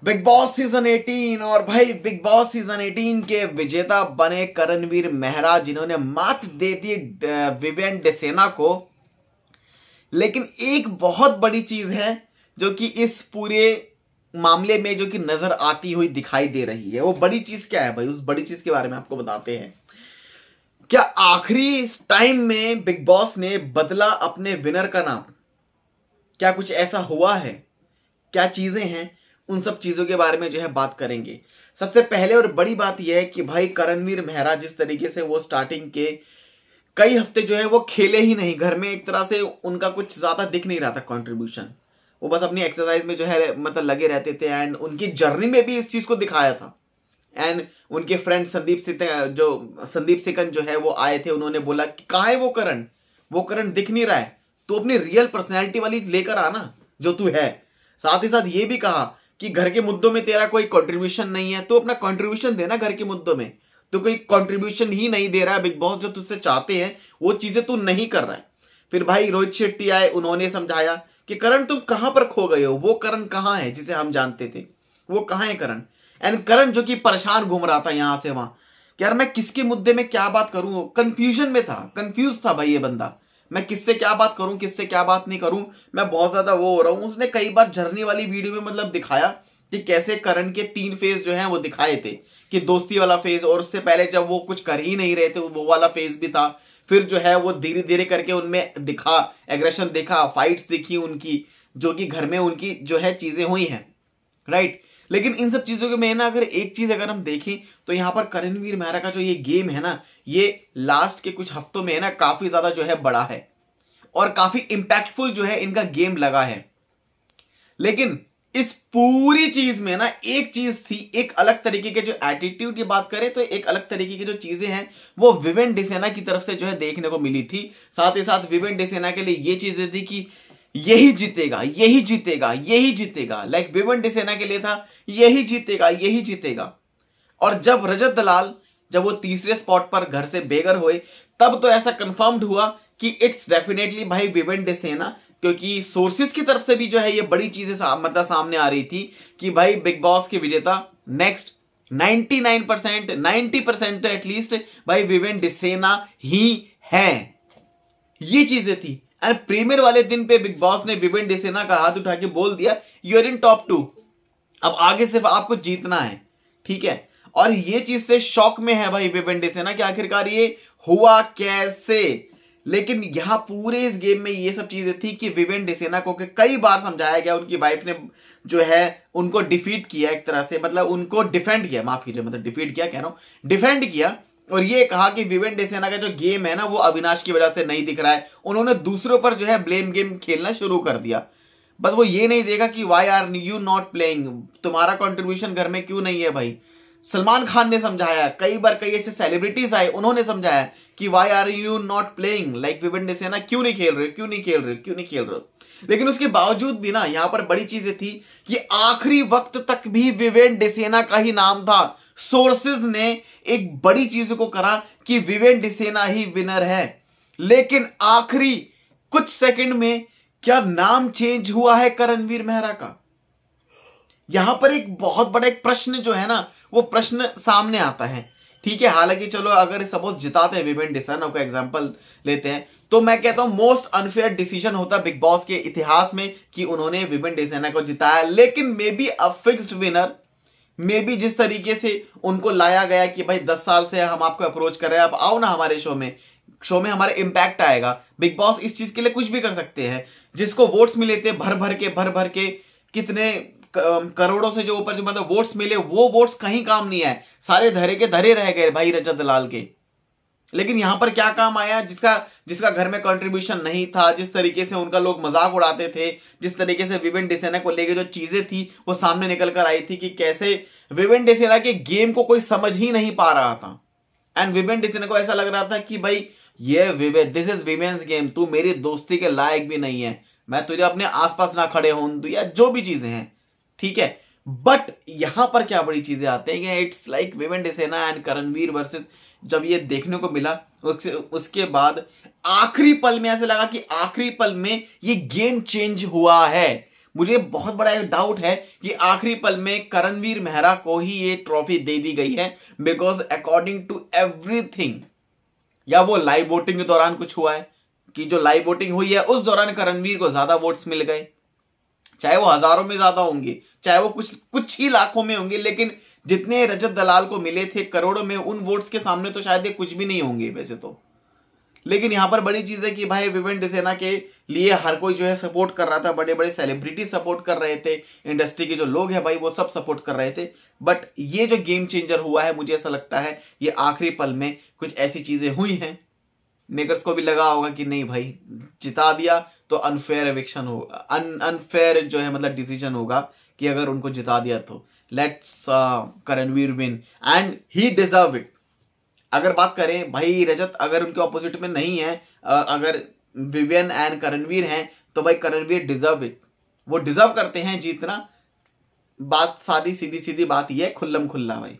Big boss season 18 और भाई big boss season 18 के विजेता बने करणवीर मेहरा, जिन्होंने मात दे दी विवेन डिसेना को। लेकिन एक बहुत बड़ी चीज है जो कि इस पूरे मामले में जो कि नजर आती हुई दिखाई दे रही है। वो बड़ी चीज क्या है भाई? उस बड़ी चीज के बारे में आपको बताते हैं। क्या आखिरी टाइम में बिग बॉस ने बदला अपने विनर का नाम? क्या कुछ ऐसा हुआ है? क्या चीजें हैं? उन सब चीजों के बारे में जो है बात करेंगे। सबसे पहले और बड़ी बात यह है कि भाई करणवीर मेहरा जिस तरीके से वो स्टार्टिंग के कई हफ्ते जो है वो खेले ही नहीं घर में, एक तरह से उनका कुछ ज्यादा दिख नहीं रहा था कंट्रीब्यूशन। वो बस अपनी एक्सरसाइज में जो है मतलब लगे रहते थे। एंड उनकी जर्नी में भी इस चीज को दिखाया था। एंड उनके फ्रेंड संदीप सिकन जो है वो आए थे, उन्होंने बोला कि कहाँ है वो करण दिख नहीं रहा है, तो अपनी रियल पर्सनैलिटी वाली लेकर आना जो तू है। साथ ही साथ ये भी कहा कि घर के मुद्दों में तेरा कोई कंट्रीब्यूशन नहीं है, तो अपना कंट्रीब्यूशन देना घर के मुद्दों में। तो कोई कंट्रीब्यूशन ही नहीं दे रहा है बिग बॉस, जो तुझसे चाहते हैं वो चीजें तू नहीं कर रहा है। फिर भाई रोहित शेट्टी आए, उन्होंने समझाया कि करण तुम कहां पर खो गए हो, वो करण कहां है जिसे हम जानते थे, वो कहां है करण। एंड करण जो कि परेशान घूम रहा था यहां से वहां कि यार मैं किसके मुद्दे में क्या बात करूं, कंफ्यूजन में था, कंफ्यूज था भाई ये बंदा। मैं किससे क्या बात करूं, किससे क्या बात नहीं करूं, मैं बहुत ज्यादा वो हो रहा हूं। उसने कई बार झरने वाली वीडियो में मतलब दिखाया कि कैसे करण के 3 फेज जो है वो दिखाए थे, कि दोस्ती वाला फेज, और उससे पहले जब वो कुछ कर ही नहीं रहे थे वो वाला फेज भी था। फिर जो है वो धीरे धीरे करके उनमें दिखा, एग्रेशन दिखा, फाइट्स दिखी उनकी, जो कि घर में उनकी जो है चीजें हुई हैं, राइट। लेकिन इन सब चीजों के में ना अगर एक चीज अगर हम देखें तो यहां पर करणवीर मेहरा का जो ये गेम है ना, ये लास्ट के कुछ हफ्तों में है ना काफी ज्यादा जो है बड़ा है और काफी इंपैक्टफुल जो है इनका गेम लगा है। लेकिन इस पूरी चीज में ना एक चीज थी, एक अलग तरीके के जो एटीट्यूड की बात करें तो एक अलग तरीके की जो चीजें हैं वो विवेन डिसेना की तरफ से जो है देखने को मिली थी। साथ ही साथ विवेन डिसेना के लिए ये चीजें थी कि यही जीतेगा, यही जीतेगा, यही जीतेगा। लाइक विवेन डिसेना के लिए था यही जीतेगा, यही जीतेगा। और जब रजत दलाल जब वो तीसरे स्पॉट पर घर से बेघर हुए, तब तो ऐसा कंफर्म्ड हुआ कि इट्स डेफिनेटली भाई विवेन डिसेना, क्योंकि सोर्सेस की तरफ से भी जो है ये बड़ी चीजें मतलब सामने आ रही थी कि भाई बिग बॉस के विजेता नेक्स्ट 99% 90% तो एटलीस्ट भाई विवेन डिसेना ही है। ये चीजें थी। एंड प्रीमियर वाले दिन पे बिग बॉस ने विवेन डिसेना का हाथ उठा के बोल दिया यू आर इन टॉप 2, अब आगे सिर्फ आपको जीतना है, ठीक है। और ये चीज से शॉक में है भाई विवेन डिसेना कि आखिरकार ये हुआ कैसे। लेकिन यहां पूरे इस गेम में ये सब चीजें थी कि विवेन डिसेना को कई बार समझाया गया, उनकी वाइफ ने जो है उनको डिफीट किया एक तरह से, मतलब उनको डिफेंड किया, माफ कीजिए, मतलब डिफीट किया कह रहा हूं, डिफेंड किया। और ये कहा कि विवेन डिसेना का जो गेम है ना वो अविनाश की वजह से नहीं दिख रहा है। उन्होंने दूसरों पर जो है ब्लेम गेम खेलना शुरू कर दिया। बस वो ये नहीं देखा कि why are you not playing, तुम्हारा कंट्रीब्यूशन घर में क्यों नहीं है भाई। सलमान खान ने समझाया, कई बार कई ऐसे सेलिब्रिटीज आए, उन्होंने समझाया कि why are you not playing like Viven Dsena, क्यों नहीं खेल रहे, क्यों नहीं खेल रहे, क्यों नहीं खेल रहे। लेकिन उसके बावजूद भी ना यहां पर बड़ी चीजें थी कि आखिरी वक्त तक भी विवेन डिसेना का ही नाम था। सोर्सेज ने एक बड़ी चीज को करा कि विवेन डिसेना ही विनर है। लेकिन आखिरी कुछ सेकंड में क्या नाम चेंज हुआ है करणवीर मेहरा का? यहां पर एक बहुत बड़ा एक प्रश्न जो है ना वो प्रश्न सामने आता है, ठीक है। हालांकि चलो अगर सपोज जिताते हैं विवेन डिसेना को एग्जांपल लेते हैं, तो मैं कहता हूं मोस्ट अनफेयर डिसीजन होता बिग बॉस के इतिहास में कि उन्होंने विवेन डिसेना को जिताया। लेकिन may be a fixed winner, may be जिस तरीके से उनको लाया गया कि भाई 10 साल से हम आपको अप्रोच कर रहे हैं, आप आओ ना हमारे शो में हमारा इंपैक्ट आएगा। बिग बॉस इस चीज के लिए कुछ भी कर सकते हैं। जिसको वोट्स मिले थे भर भर के कितने करोड़ों से जो ऊपर जो मतलब वोट्स मिले, वो वोट्स कहीं काम नहीं आए, सारे धरे के धरे रह गए भाई रजत दलाल के। लेकिन यहां पर क्या काम आया? जिसका घर में कंट्रीब्यूशन नहीं था, जिस तरीके से उनका लोग मजाक उड़ाते थे, जिस तरीके से विवेन डिसेना को लेके जो चीजें थी वो सामने निकल कर आई थी कि कैसे विवेन डिसेना के गेम को कोई समझ ही नहीं पा रहा था। एंड विवेन डिसेना को ऐसा लग रहा था कि भाई ये दिस इज विमेन्स गेम, तू मेरी दोस्ती के लायक भी नहीं है, मैं तुझे अपने आसपास ना खड़े होने दूं, या जो भी चीजें हैं, ठीक है। बट यहां पर क्या बड़ी चीजें आते हैं, it's like Viven Dsena and Karanveer versus, जब ये देखने को मिला उसके बाद आखिरी पल में ऐसे लगा कि आखिरी पल में ये गेम चेंज हुआ है। मुझे बहुत बड़ा एक डाउट है कि आखिरी पल में करणवीर मेहरा को ही ये ट्रॉफी दे दी गई है, बिकॉज अकॉर्डिंग टू एवरीथिंग, या वो लाइव वोटिंग के दौरान कुछ हुआ है कि जो लाइव वोटिंग हुई है उस दौरान करणवीर को ज्यादा वोट्स मिल गए, चाहे वो हजारों में ज्यादा होंगे, चाहे वो कुछ ही लाखों में होंगे, लेकिन जितने रजत दलाल को मिले थे करोड़ों में, उन वोट्स के सामने तो शायद ये कुछ भी नहीं होंगे वैसे तो। लेकिन यहां पर बड़ी चीज है कि भाई विवेन डिसेना के लिए हर कोई जो है सपोर्ट कर रहा था, बड़े बड़े सेलिब्रिटी सपोर्ट कर रहे थे, इंडस्ट्री के जो लोग हैं भाई वो सब सपोर्ट कर रहे थे। बट ये जो गेम चेंजर हुआ है, मुझे ऐसा लगता है ये आखिरी पल में कुछ ऐसी चीजें हुई हैं, मेकर्स को भी लगा होगा कि नहीं भाई जिता दिया तो अनफेयर एविक्शन होगा, अनफेयर जो है मतलब डिसीजन होगा कि अगर उनको जिता दिया तो let's Karanveer win and he deserve it. अगर बात करें भाई रजत अगर उनके ऑपोजिट में नहीं है, अगर विवियन एंड करणवीर हैं, तो भाई करणवीर डिजर्व इट, वो डिजर्व करते हैं जीतना। बात सारी सीधी सीधी बात ये है, खुल्लम खुल्ला भाई।